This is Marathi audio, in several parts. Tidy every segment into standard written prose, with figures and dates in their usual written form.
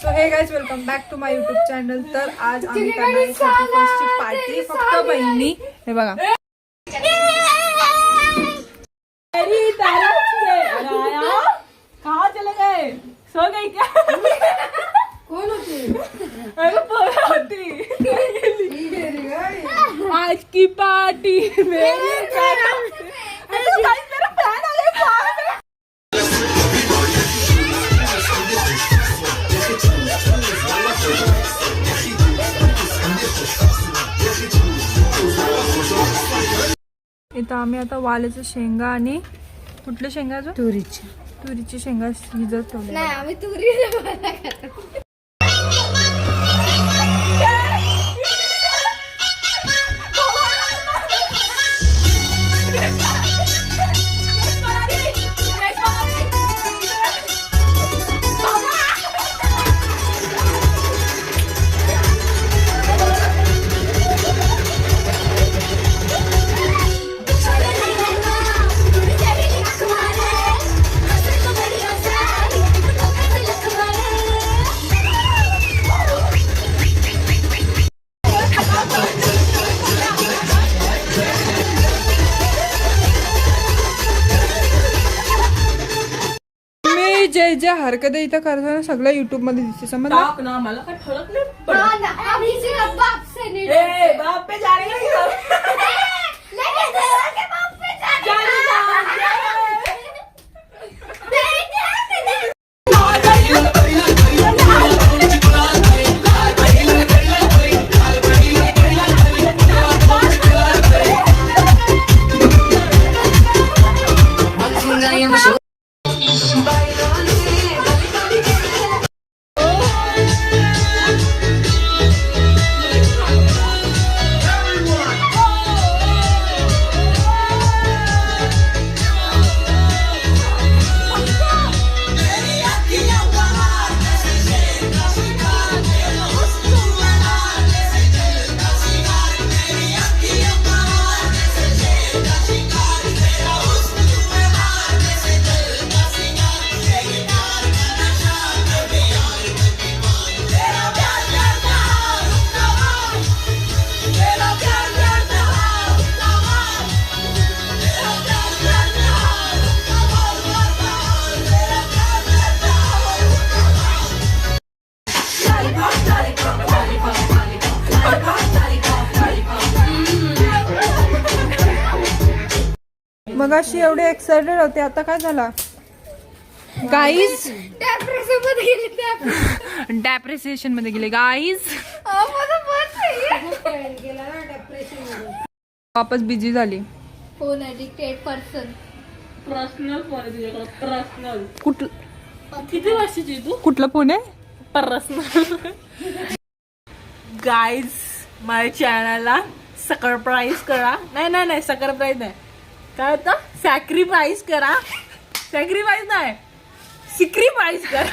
So hey guys welcome back to my YouTube channel. तर आज आम्ही करणार आहे 31st ची पार्टी फक्त बहिणी. हे बघा कहाँ चले गए? सो गई क्या? कौन होती? अरे पोरा होती. आज की पार्टी मेरी मेरा प्लान आ गया. इथं आम्ही आता वाल्याचं शेंगा आणि कुठल्या शेंगाचं तुरीची शेंगा शिजत ठेवले. नाही आम्ही तुरी जे हरकत इथं करताना सगळं युट्यूब मध्ये दिसते. समजलं ना मला काय ठळक बाप पे जा रही मग अशी एवढे एक्साइटेड होते, आता काय झाला गाईज? डेप्रेशन मध्ये गेले गाईज. वापस बिझी झाली. Phone addicted person. Personal phone आहे तुझ्याकडे. पर्सनल कुठला किती वर्षाची तू? कुठला फोन आहे? पर्सनल. गाईज माझ्या चॅनलला सबस्क्राइब करा. नाही सबस्क्राइब नाही, काय होतं? सॅक्रिफाईस करा. सॅक्रिफाईस नाही, सिक्रिफाईस करा.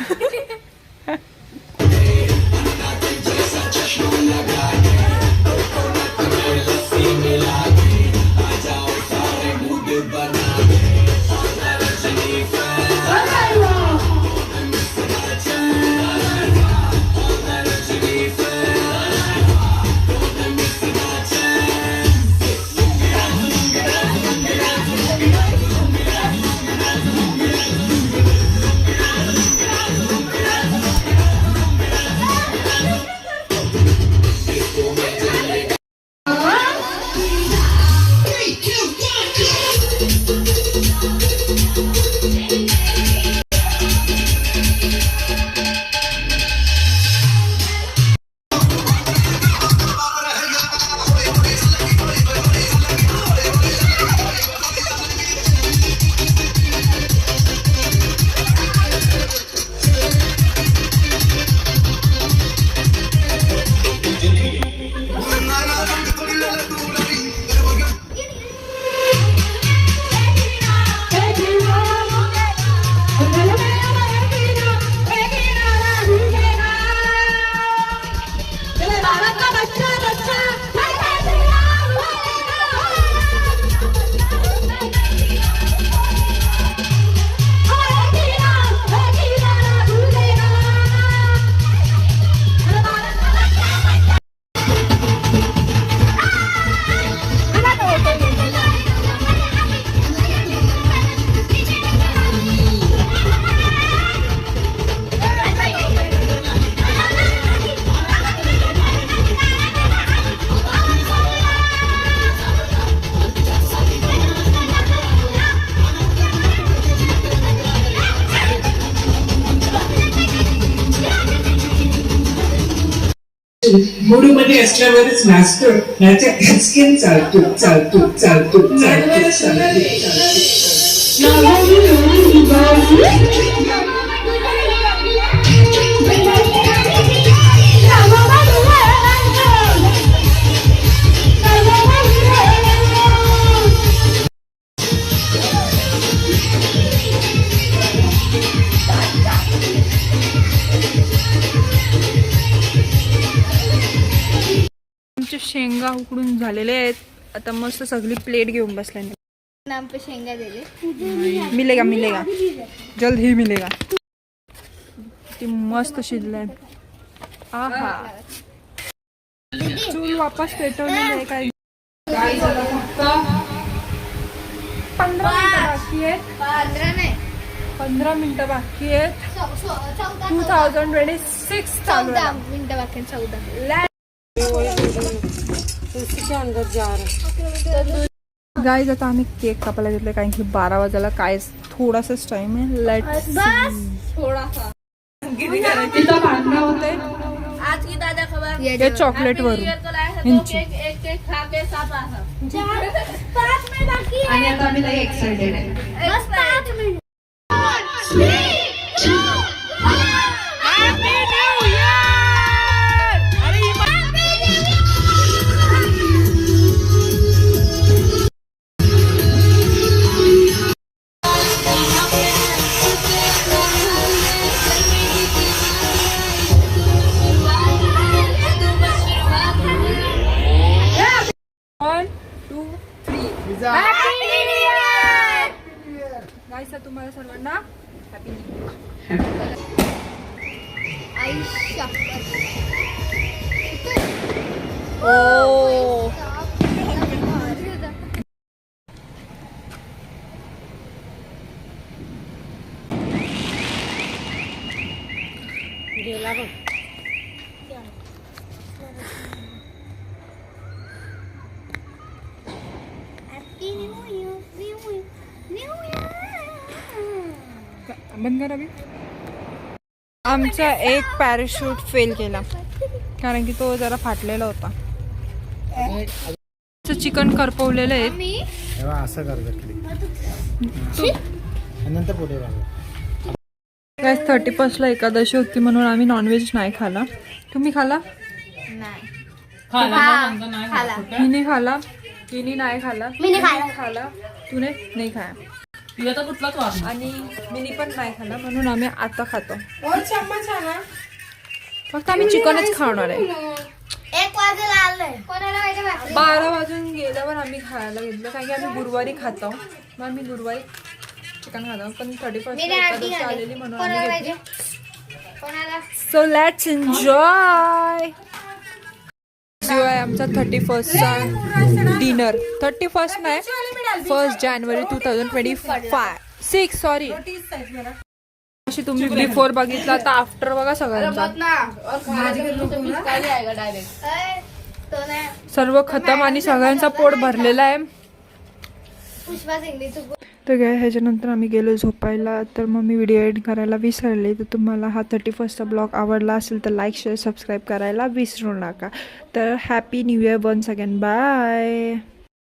मूडमध्ये असल्यावरच नाचतो नाचा खचकेन चालतो चालतो चालतो चालतो आमचे शेंगा उकडून झालेले आहेत. आता मस्त सगळी प्लेट घेऊन बसले. नाम पे शेंगा दिले. मिलेगा मिलेगा जल्द ही मिलेगा. ती मस्त शिजलंय. आहा चूल वापस पेटवलेली आहे. काय फक्त 15 मिनिटं बाकी आहेत. 15 नाही 15 मिनिटं बाकी आहेत. 2026 चालू 14 मिनिटं बाकी 14. गाईज आता आम्ही केक कापायला घेतले कारण की 12 वाजायला काय थोडासाच टाइम आहे. लेट्स थोडासा तिथं भांडणं होते आज की ताजा खबर हे चॉकलेट वरून यांची. आणि आता आम्ही लई एक्साइटेड आहे. गाईस तुम्हाला सर्वांना हॅपी न्यू आयुष्य ओ बंद करा बी. आमचा एक पॅराशूट फेल केला कारण की तो जरा फाटलेला होता. चिकन करपवलेलं आहे. तेव्हा असं नंतर पुढे 31ला एकादशी होती म्हणून आम्ही नॉनव्हेज नाही खाला. तुम्ही खाला? नाही खाला हिने खाला. हिने नाही खाला. मी खाला. तूने नाही खाया. तिला तर कुठलाच वाद नाही. आणि मिनी पण नाही खाला म्हणून आम्ही आता खातो. फक्त आम्ही चिकनच खाणार आहे. 1 वाजेला आलंय. कोणाला माहिती बाकी 12 वाजून गेल्यावर आम्ही खायला घेतलं कारण की आम्ही गुरुवारी खातो. मग आम्ही गुरुवारी चिकन खातो पण 31 एकादशी आलेली म्हणून आम्ही घेतली. कोणाला सो लेट्स एन्जॉय. आमचा 31st डिनर. 31st नाही 1 जानेवारी 2025 सॉरी. अशी तुम्ही बिफोर बघितला तर आफ्टर बघा सगळ्यांचा. तो नाही सर्व खतम आणि सगळ्यांचा पोट भरलेला आहे. पुष्पा सिंगची तर काय ह्याच्यानंतर आम्ही गेलो झोपायला. तर मग मी व्हिडिओ एडिट करायला विसरले. तर तुम्हाला हा 31st ब्लॉग आवडला असेल तर लाईक शेअर सबस्क्राईब करायला विसरू नका. तर happy new year once again. Bye.